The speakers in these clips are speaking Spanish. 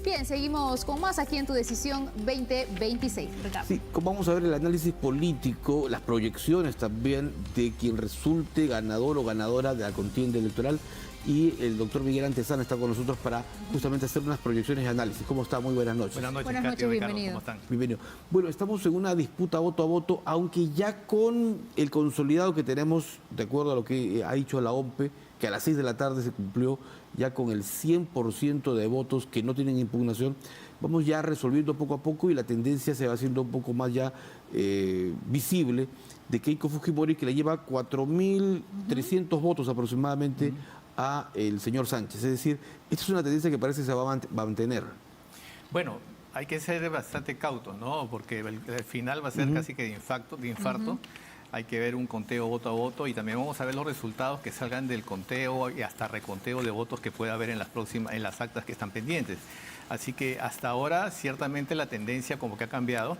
Bien, seguimos con más aquí en Tu Decisión 2026. Ricardo. Sí, vamos a ver el análisis político, las proyecciones también de quien resulte ganador o ganadora de la contienda electoral. Y el doctor Miguel Antezana está con nosotros para justamente hacer unas proyecciones y análisis. ¿Cómo está? Muy buenas noches. Buenas noches, Buenas Katy, noches, Ricardo, bienvenido. ¿cómo están? Bienvenido. Bueno, estamos en una disputa voto a voto, aunque ya con el consolidado que tenemos, de acuerdo a lo que ha dicho la OMPE, que a las 6 de la tarde se cumplió ya con el 100% de votos que no tienen impugnación, vamos ya resolviendo poco a poco y la tendencia se va haciendo un poco más ya visible de Keiko Fujimori, que le lleva 4.300 votos aproximadamente a el señor Sánchez. Es decir, esta es una tendencia que parece que se va a mantener. Bueno, hay que ser bastante cautos, ¿no? Porque el final va a ser casi que de infarto. Hay que ver un conteo voto a voto y también vamos a ver los resultados que salgan del conteo y hasta reconteo de votos que pueda haber en las actas que están pendientes. Así que hasta ahora ciertamente la tendencia como que ha cambiado.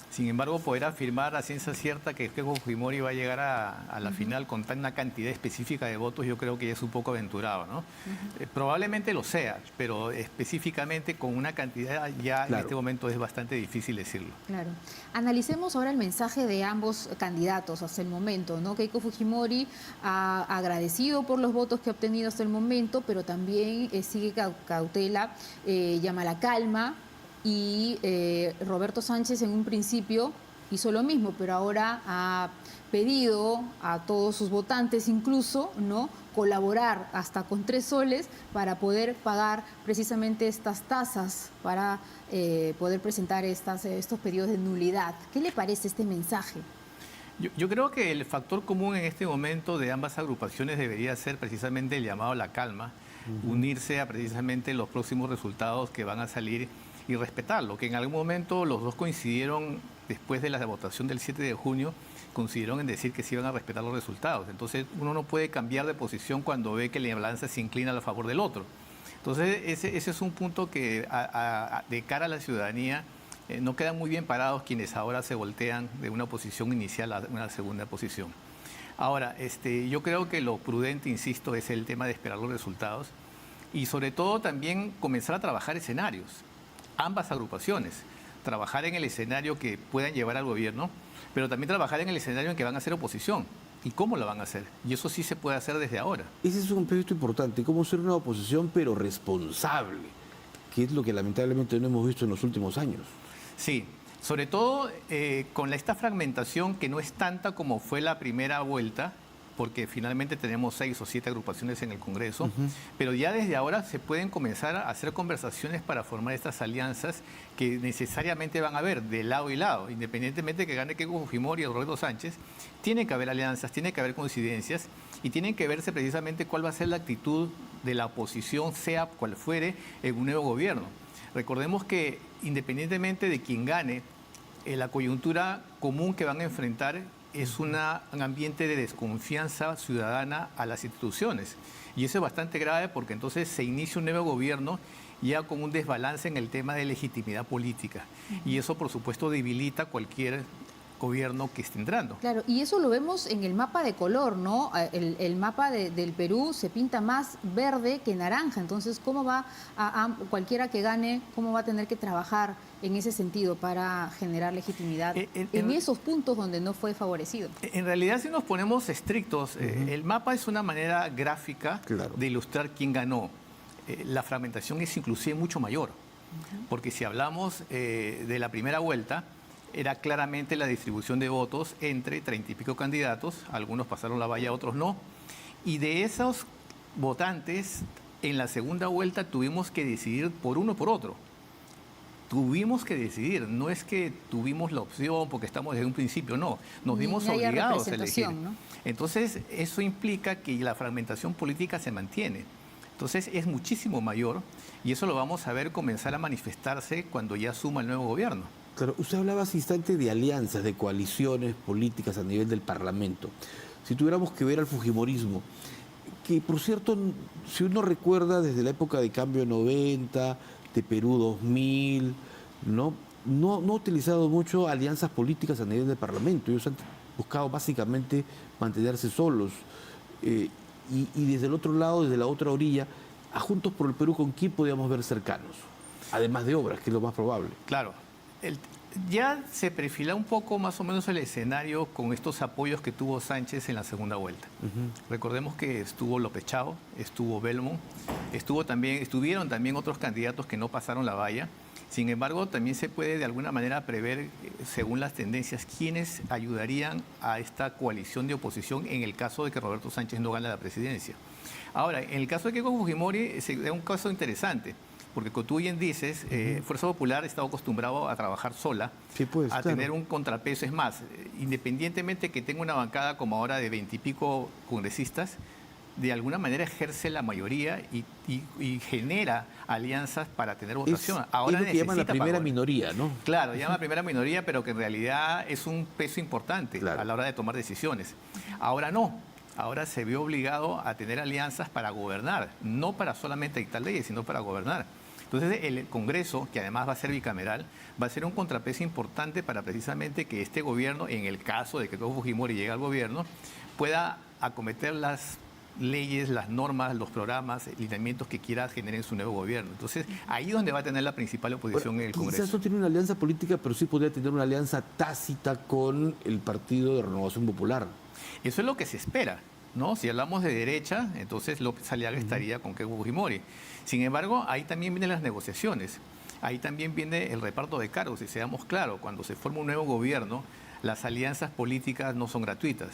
Sin embargo, poder afirmar a ciencia cierta que Keiko Fujimori va a llegar a la final con una cantidad específica de votos, yo creo que ya es un poco aventurado, ¿no? Probablemente lo sea, pero específicamente con una cantidad ya Claro. en este momento es bastante difícil decirlo. Claro. Analicemos ahora el mensaje de ambos candidatos hasta el momento, ¿no? Keiko Fujimori ha agradecido por los votos que ha obtenido hasta el momento, pero también sigue cautela, llama a la calma. Y Roberto Sánchez en un principio hizo lo mismo, pero ahora ha pedido a todos sus votantes incluso, ¿no?, colaborar hasta con 3 soles para poder pagar precisamente estas tasas, para poder presentar estos pedidos de nulidad. ¿Qué le parece este mensaje? Yo creo que el factor común en este momento de ambas agrupaciones debería ser precisamente el llamado a la calma, unirse a precisamente los próximos resultados que van a salir y respetarlo, que en algún momento los dos coincidieron después de la votación del 7 de junio, coincidieron en decir que se iban a respetar los resultados. Entonces uno no puede cambiar de posición cuando ve que la balanza se inclina a favor del otro. Entonces ese es un punto que de cara a la ciudadanía no quedan muy bien parados quienes ahora se voltean de una posición inicial a una segunda posición. Ahora, yo creo que lo prudente, insisto, es el tema de esperar los resultados y sobre todo también comenzar a trabajar escenarios. Ambas agrupaciones, trabajar en el escenario que puedan llevar al gobierno, pero también trabajar en el escenario en que van a hacer oposición. ¿Y cómo lo van a hacer? Y eso sí se puede hacer desde ahora. Ese es un proyecto importante, cómo ser una oposición pero responsable, que es lo que lamentablemente no hemos visto en los últimos años. Sí, sobre todo con esta fragmentación que no es tanta como fue la primera vuelta, porque finalmente tenemos 6 o 7 agrupaciones en el Congreso, pero ya desde ahora se pueden comenzar a hacer conversaciones para formar estas alianzas que necesariamente van a haber de lado y lado, independientemente de que gane Keiko Fujimori o Roberto Sánchez, tiene que haber alianzas, tiene que haber coincidencias y tienen que verse precisamente cuál va a ser la actitud de la oposición, sea cual fuere, en un nuevo gobierno. Recordemos que independientemente de quien gane, la coyuntura común que van a enfrentar es un ambiente de desconfianza ciudadana a las instituciones. Y eso es bastante grave porque entonces se inicia un nuevo gobierno ya con un desbalance en el tema de legitimidad política. Y eso, por supuesto, debilita cualquier gobierno que esté entrando. Claro, y eso lo vemos en el mapa de color, ¿no? El mapa del Perú se pinta más verde que naranja, entonces ¿cómo va cualquiera que gane, cómo va a tener que trabajar en ese sentido para generar legitimidad en esos puntos donde no fue favorecido? En realidad, si nos ponemos estrictos, el mapa es una manera gráfica de ilustrar quién ganó. La fragmentación es inclusive mucho mayor, porque si hablamos de la primera vuelta, era claramente la distribución de votos entre 30 y pico candidatos, algunos pasaron la valla, otros no, y de esos votantes, en la segunda vuelta tuvimos que decidir por uno o por otro. Tuvimos que decidir, no es que tuvimos la opción porque estamos desde un principio, no, nos vimos obligados a elegir. ¿No? Entonces, eso implica que la fragmentación política se mantiene. Entonces, es muchísimo mayor y eso lo vamos a ver comenzar a manifestarse cuando ya suma el nuevo gobierno. Claro, usted hablaba hace instante de alianzas, de coaliciones políticas a nivel del Parlamento. Si tuviéramos que ver al fujimorismo, que por cierto, si uno recuerda desde la época de Cambio 90, de Perú 2000, no ha utilizado mucho alianzas políticas a nivel del Parlamento. Ellos han buscado básicamente mantenerse solos. Y desde el otro lado, desde la otra orilla, a Juntos por el Perú, ¿con quién podíamos ver cercanos? además de obras, que es lo más probable. Claro. Ya se perfila un poco más o menos el escenario con estos apoyos que tuvo Sánchez en la segunda vuelta. Recordemos que estuvo López Chao, estuvo Belmont, estuvieron también otros candidatos que no pasaron la valla. Sin embargo, también se puede de alguna manera prever, según las tendencias, quiénes ayudarían a esta coalición de oposición en el caso de que Roberto Sánchez no gane la presidencia. Ahora, en el caso de Keiko Fujimori, es un caso interesante. Porque como tú bien dices, Fuerza Popular ha estado acostumbrado a trabajar sola, Sí, pues, a claro. tener un contrapeso. Es más, independientemente que tenga una bancada como ahora de 20 y pico congresistas, de alguna manera ejerce la mayoría y genera alianzas para tener votación. Es lo que llaman la primera para- minoría, ¿no? Claro, llama primera minoría, pero que en realidad es un peso importante Claro. a la hora de tomar decisiones. Ahora no. Ahora se vio obligado a tener alianzas para gobernar, no para solamente dictar leyes, sino para gobernar. Entonces, el Congreso, que además va a ser bicameral, va a ser un contrapeso importante para precisamente que este gobierno, en el caso de que Keiko Fujimori llegue al gobierno, pueda acometer las leyes, las normas, los programas, lineamientos que quiera generar en su nuevo gobierno. Entonces, ahí es donde va a tener la principal oposición en el Quizás Congreso. no tiene una alianza política, pero sí podría tener una alianza tácita con el Partido de Renovación Popular. Eso es lo que se espera, ¿no? Si hablamos de derecha, entonces López Aliaga estaría con Keiko Fujimori. Sin embargo, ahí también vienen las negociaciones, ahí también viene el reparto de cargos, y seamos claros, cuando se forma un nuevo gobierno, las alianzas políticas no son gratuitas.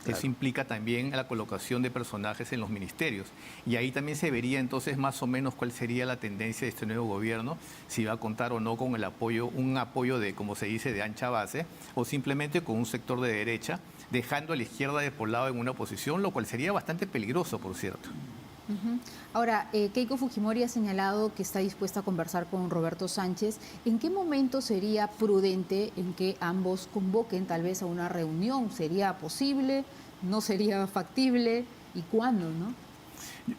Claro. Eso implica también la colocación de personajes en los ministerios. Y ahí también se vería entonces más o menos cuál sería la tendencia de este nuevo gobierno, si va a contar o no con el apoyo, un apoyo de, como se dice, de ancha base, o simplemente con un sector de derecha, dejando a la izquierda de por lado en una oposición, lo cual sería bastante peligroso, por cierto. Ahora, Keiko Fujimori ha señalado que está dispuesta a conversar con Roberto Sánchez. ¿En qué momento sería prudente en que ambos convoquen tal vez a una reunión? ¿Sería posible? ¿No sería factible? ¿Y cuándo, no?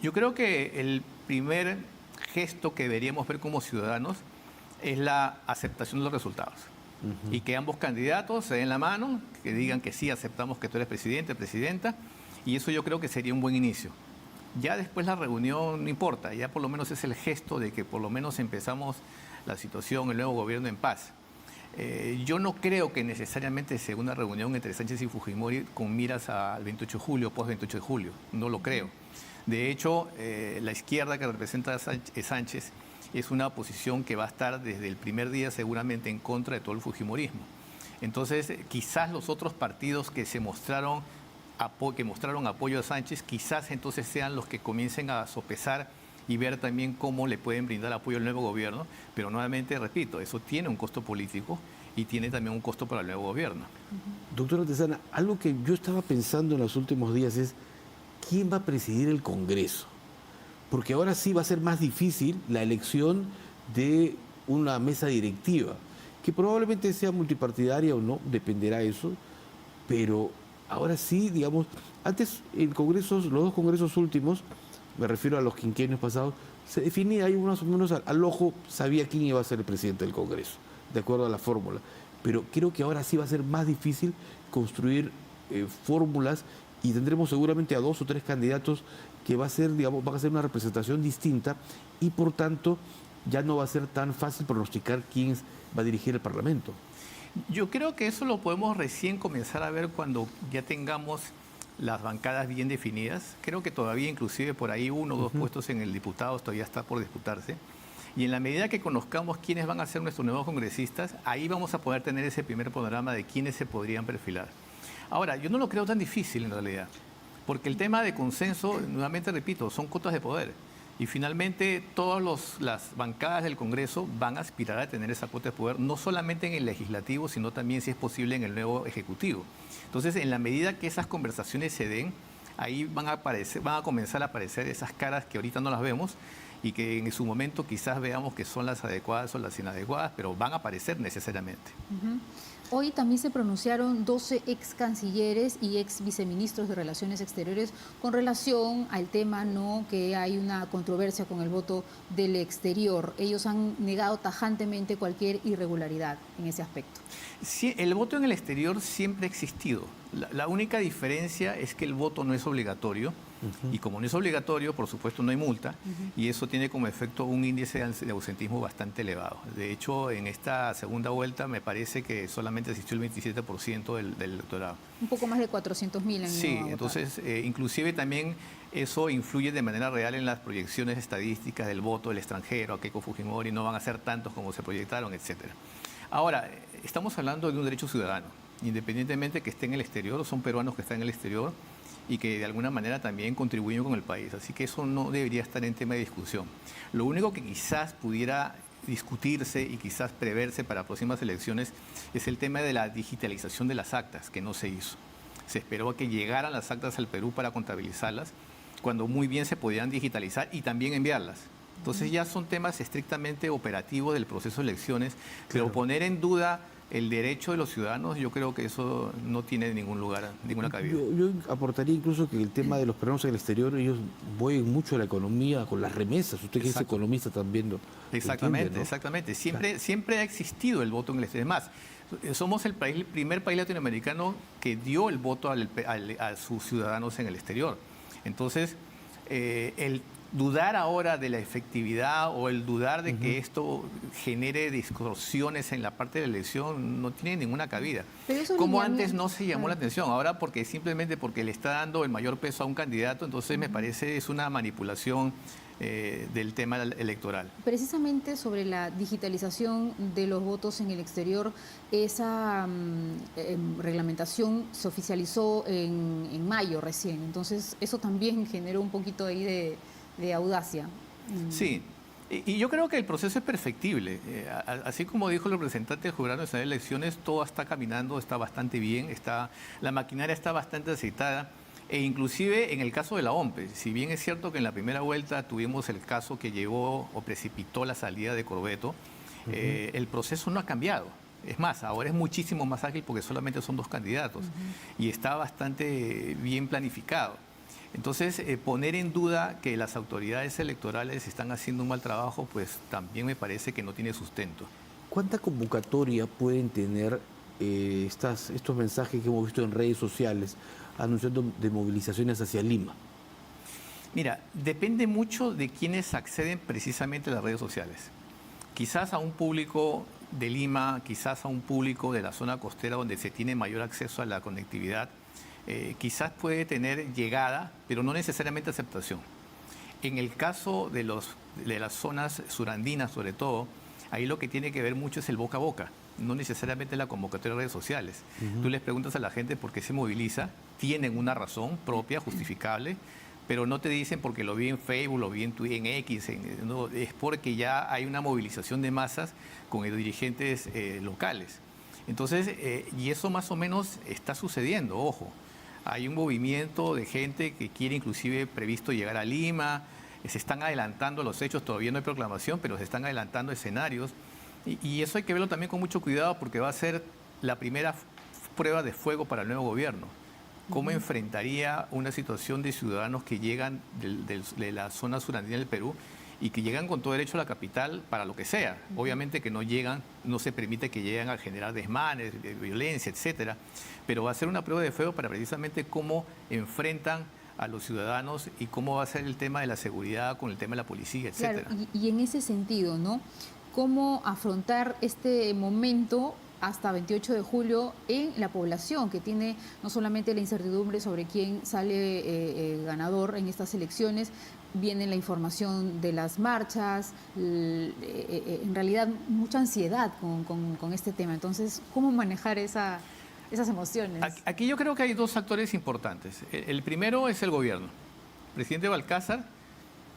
Yo creo que el primer gesto que deberíamos ver como ciudadanos es la aceptación de los resultados. Y que ambos candidatos se den la mano, que digan que sí, aceptamos que tú eres presidente, presidenta, y eso yo creo que sería un buen inicio. Ya después la reunión no importa, ya por lo menos es el gesto de que por lo menos empezamos la situación, el nuevo gobierno en paz. Yo no creo que necesariamente sea una reunión entre Sánchez y Fujimori con miras al 28 de julio, post-28 de julio, no lo creo. De hecho, la izquierda que representa a Sánchez es una posición que va a estar desde el primer día seguramente en contra de todo el fujimorismo. Entonces, quizás los otros partidos que mostraron apoyo a Sánchez, quizás entonces sean los que comiencen a sopesar y ver también cómo le pueden brindar apoyo al nuevo gobierno. Pero nuevamente, repito, eso tiene un costo político y tiene también un costo para el nuevo gobierno. Doctora Antezana, algo que yo estaba pensando en los últimos días es, ¿quién va a presidir el Congreso? Porque ahora sí va a ser más difícil la elección de una mesa directiva, que probablemente sea multipartidaria o no, dependerá eso, pero ahora sí, digamos, antes en congresos, los dos congresos últimos, me refiero a los quinquenios pasados, se definía ahí más o menos al ojo, sabía quién iba a ser el presidente del Congreso, de acuerdo a la fórmula. Pero creo que ahora sí va a ser más difícil construir fórmulas y tendremos seguramente a 2 o 3 candidatos que va a ser, digamos, van a ser una representación distinta y por tanto ya no va a ser tan fácil pronosticar quién va a dirigir el Parlamento. Yo creo que eso lo podemos recién comenzar a ver cuando ya tengamos las bancadas bien definidas. Creo que todavía inclusive por ahí 1 o 2 puestos en el diputados todavía está por disputarse. Y en la medida que conozcamos quiénes van a ser nuestros nuevos congresistas, ahí vamos a poder tener ese primer panorama de quiénes se podrían perfilar. Ahora, yo no lo creo tan difícil en realidad, porque el tema de consenso, nuevamente repito, son cotas de poder. Y finalmente todas las bancadas del Congreso van a aspirar a tener esa cuota de poder, no solamente en el legislativo, sino también, si es posible, en el nuevo ejecutivo. Entonces, en la medida que esas conversaciones se den, ahí van a comenzar a aparecer esas caras que ahorita no las vemos y que en su momento quizás veamos que son las adecuadas o las inadecuadas, pero van a aparecer necesariamente. Hoy también se pronunciaron 12 ex cancilleres y ex viceministros de Relaciones Exteriores con relación al tema, ¿no?, que hay una controversia con el voto del exterior. Ellos han negado tajantemente cualquier irregularidad en ese aspecto. Sí, el voto en el exterior siempre ha existido. La única diferencia es que el voto no es obligatorio y como no es obligatorio, por supuesto no hay multa y eso tiene como efecto un índice de ausentismo bastante elevado. De hecho, en esta segunda vuelta me parece que solamente asistió el 27% del electorado. Un poco más de 400.000 en Sí, Nueva entonces inclusive también eso influye de manera real en las proyecciones estadísticas del voto del extranjero, a Keiko Fujimori no van a ser tantos como se proyectaron, etcétera. Ahora, estamos hablando de un derecho ciudadano, independientemente que esté en el exterior, o son peruanos que están en el exterior y que de alguna manera también contribuyen con el país. Así que eso no debería estar en tema de discusión. Lo único que quizás pudiera discutirse y quizás preverse para próximas elecciones es el tema de la digitalización de las actas, que no se hizo. Se esperó a que llegaran las actas al Perú para contabilizarlas, cuando muy bien se podían digitalizar y también enviarlas. Entonces ya son temas estrictamente operativos del proceso de elecciones, pero poner en duda el derecho de los ciudadanos, yo creo que eso no tiene ningún lugar, ninguna cabida. Yo aportaría incluso que el tema de los peruanos en el exterior, ellos mueven mucho la economía con las remesas. Usted que es economista también lo Exactamente, entiende, ¿no? exactamente. Siempre ha existido el voto en el exterior. Es más, somos el primer país latinoamericano que dio el voto a sus ciudadanos en el exterior. Entonces, el dudar ahora de la efectividad o el dudar de que esto genere distorsiones en la parte de la elección no tiene ninguna cabida. Como antes no se llamó la atención, ahora simplemente porque le está dando el mayor peso a un candidato, entonces me parece es una manipulación del tema electoral. Precisamente sobre la digitalización de los votos en el exterior, esa reglamentación se oficializó en mayo recién, entonces eso también generó un poquito ahí de audacia. Sí, y yo creo que el proceso es perfectible. Así como dijo el representante del Jurado Nacional de Elecciones, todo está caminando, está bastante bien, la maquinaria está bastante aceitada. E inclusive en el caso de la OMPE, si bien es cierto que en la primera vuelta tuvimos el caso que llevó o precipitó la salida de Corbeto, el proceso no ha cambiado. Es más, ahora es muchísimo más ágil porque solamente son 2 candidatos y está bastante bien planificado. Entonces, poner en duda que las autoridades electorales están haciendo un mal trabajo, pues también me parece que no tiene sustento. ¿Cuánta convocatoria pueden tener estos mensajes que hemos visto en redes sociales anunciando de movilizaciones hacia Lima? Mira, depende mucho de quienes acceden precisamente a las redes sociales. Quizás a un público de Lima, quizás a un público de la zona costera donde se tiene mayor acceso a la conectividad, quizás puede tener llegada, pero no necesariamente aceptación. En el caso de las zonas surandinas, sobre todo, ahí lo que tiene que ver mucho es el boca a boca, no necesariamente la convocatoria de redes sociales. Tú les preguntas a la gente por qué se moviliza, tienen una razón propia, justificable, pero no te dicen porque lo vi en Facebook, lo vi en X, no, es porque ya hay una movilización de masas con dirigentes locales. Entonces, y eso más o menos está sucediendo, ojo. Hay un movimiento de gente que quiere inclusive previsto llegar a Lima, se están adelantando los hechos, todavía no hay proclamación, pero se están adelantando escenarios. Y eso hay que verlo también con mucho cuidado porque va a ser la primera prueba de fuego para el nuevo gobierno. ¿Cómo enfrentaría una situación de ciudadanos que llegan de la zona surandina del Perú y que llegan con todo derecho a la capital para lo que sea? Obviamente que no llegan, no se permite que lleguen a generar desmanes, violencia, etcétera, pero va a ser una prueba de fuego para precisamente cómo enfrentan a los ciudadanos y cómo va a ser el tema de la seguridad con el tema de la policía, etcétera. Claro, y en ese sentido, ¿no? ¿Cómo afrontar este momento hasta 28 de julio en la población, que tiene no solamente la incertidumbre sobre quién sale ganador en estas elecciones, viene la información de las marchas, en realidad mucha ansiedad con este tema? Entonces, ¿cómo manejar esas emociones? Aquí yo creo que hay 2 actores importantes. El primero es el gobierno. El presidente Balcázar,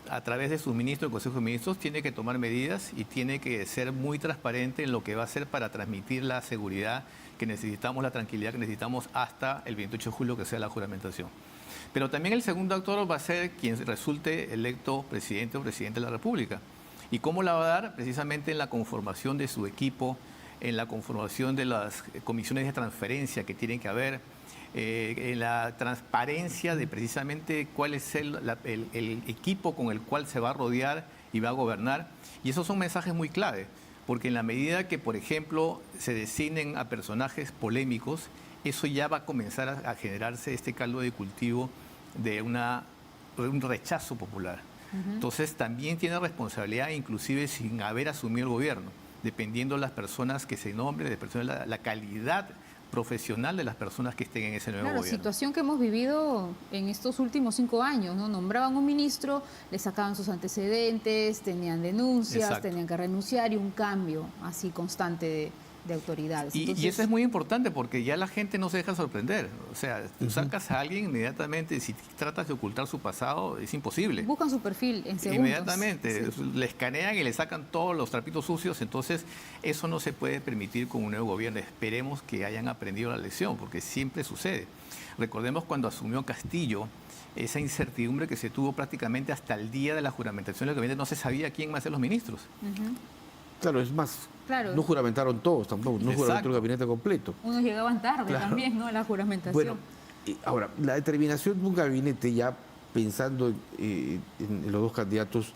a través de sus ministros, el Consejo de Ministros, tiene que tomar medidas y tiene que ser muy transparente en lo que va a hacer para transmitir la seguridad que necesitamos, la tranquilidad que necesitamos hasta el 28 de julio, que sea la juramentación. Pero también el segundo actor va a ser quien resulte electo presidente o presidente de la República. ¿Y cómo la va a dar? Precisamente en la conformación de su equipo, en la conformación de las comisiones de transferencia que tienen que haber, en la transparencia de precisamente cuál es el equipo con el cual se va a rodear y va a gobernar. Y esos son mensajes muy clave, porque en la medida que, por ejemplo, se designen a personajes polémicos eso ya va a comenzar a generarse este caldo de cultivo de un rechazo popular. Entonces también tiene responsabilidad, inclusive sin haber asumido el gobierno, dependiendo de las personas que se nombren, la calidad profesional de las personas que estén en ese nuevo Claro, gobierno. situación que hemos vivido en estos últimos 5 años, ¿no? Nombraban un ministro, le sacaban sus antecedentes, tenían denuncias, Exacto. tenían que renunciar y un cambio así constante de autoridades. Y eso es muy importante porque ya la gente no se deja sorprender. O sea, tú sacas a alguien inmediatamente, si tratas de ocultar su pasado, es imposible. buscan su perfil en segundos. Inmediatamente, Sí. le escanean y le sacan todos los trapitos sucios, entonces eso no se puede permitir con un nuevo gobierno. Esperemos que hayan aprendido la lección, porque siempre sucede. Recordemos cuando asumió Castillo, esa incertidumbre que se tuvo prácticamente hasta el día de la juramentación del gabinete, no se sabía quién iba a ser los ministros. Claro, es más, Claro. no juramentaron todos tampoco, no Exacto. juramentaron el gabinete completo. Unos llegaban tarde Claro. también, ¿no? A la juramentación. Bueno, ahora, la determinación de un gabinete, ya pensando en los dos candidatos,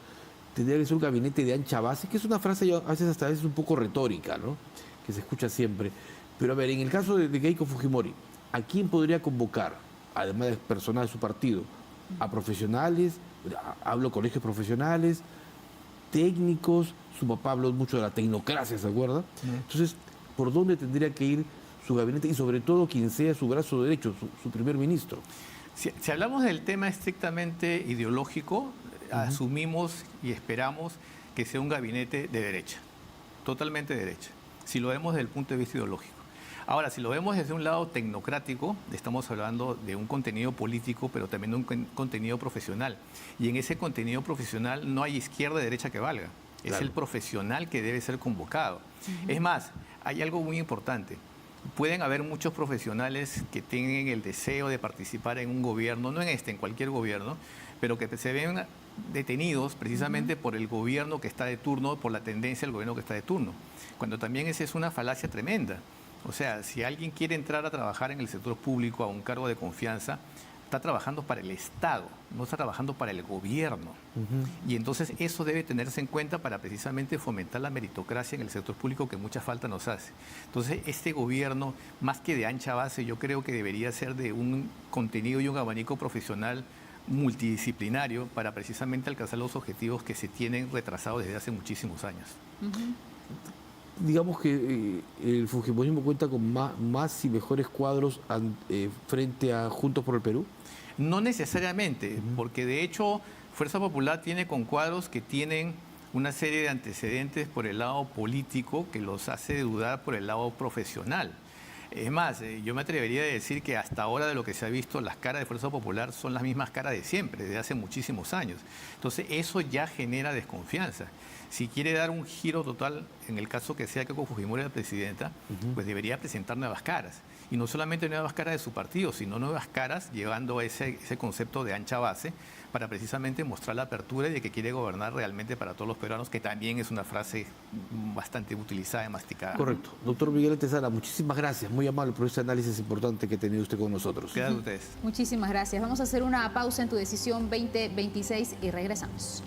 tendría que ser un gabinete de ancha base, que es una frase ya a veces un poco retórica, ¿no? Que se escucha siempre. Pero a ver, en el caso de Keiko Fujimori, ¿a quién podría convocar, además de personal de su partido? ¿A profesionales? Hablo colegios profesionales, técnicos, su papá habló mucho de la tecnocracia, ¿se acuerda? Entonces, ¿por dónde tendría que ir su gabinete y sobre todo quien sea su brazo derecho, su primer ministro? Si hablamos del tema estrictamente ideológico, asumimos y esperamos que sea un gabinete de derecha, totalmente de derecha, si lo vemos desde el punto de vista ideológico. Ahora, si lo vemos desde un lado tecnocrático, estamos hablando de un contenido político, pero también de un contenido profesional. Y en ese contenido profesional no hay izquierda y derecha que valga. Es Claro. el profesional que debe ser convocado. Es más, hay algo muy importante. Pueden haber muchos profesionales que tengan el deseo de participar en un gobierno, no en este, en cualquier gobierno, pero que se ven detenidos precisamente por el gobierno que está de turno, por la tendencia del gobierno que está de turno. Cuando también esa es una falacia tremenda. O sea, si alguien quiere entrar a trabajar en el sector público a un cargo de confianza, está trabajando para el Estado, no está trabajando para el gobierno. Y entonces eso debe tenerse en cuenta para precisamente fomentar la meritocracia en el sector público que mucha falta nos hace. Entonces este gobierno, más que de ancha base, yo creo que debería ser de un contenido y un abanico profesional multidisciplinario para precisamente alcanzar los objetivos que se tienen retrasados desde hace muchísimos años. Digamos que el fujimorismo cuenta con más y mejores cuadros frente a Juntos por el Perú. No necesariamente, porque de hecho Fuerza Popular tiene con cuadros que tienen una serie de antecedentes por el lado político que los hace dudar por el lado profesional. Es más, yo me atrevería a decir que hasta ahora de lo que se ha visto, las caras de Fuerza Popular son las mismas caras de siempre, desde hace muchísimos años. Entonces eso ya genera desconfianza. Si quiere dar un giro total, en el caso que sea Keiko Fujimori la presidenta, pues debería presentar nuevas caras. Y no solamente nuevas caras de su partido, sino nuevas caras llevando ese concepto de ancha base para precisamente mostrar la apertura y de que quiere gobernar realmente para todos los peruanos, que también es una frase bastante utilizada y masticada. Correcto. Doctor Miguel Antezana, muchísimas gracias. Muy amable por este análisis importante que ha tenido usted con nosotros. Quedan ustedes. Muchísimas gracias. Vamos a hacer una pausa en Tu Decisión 2026 y regresamos.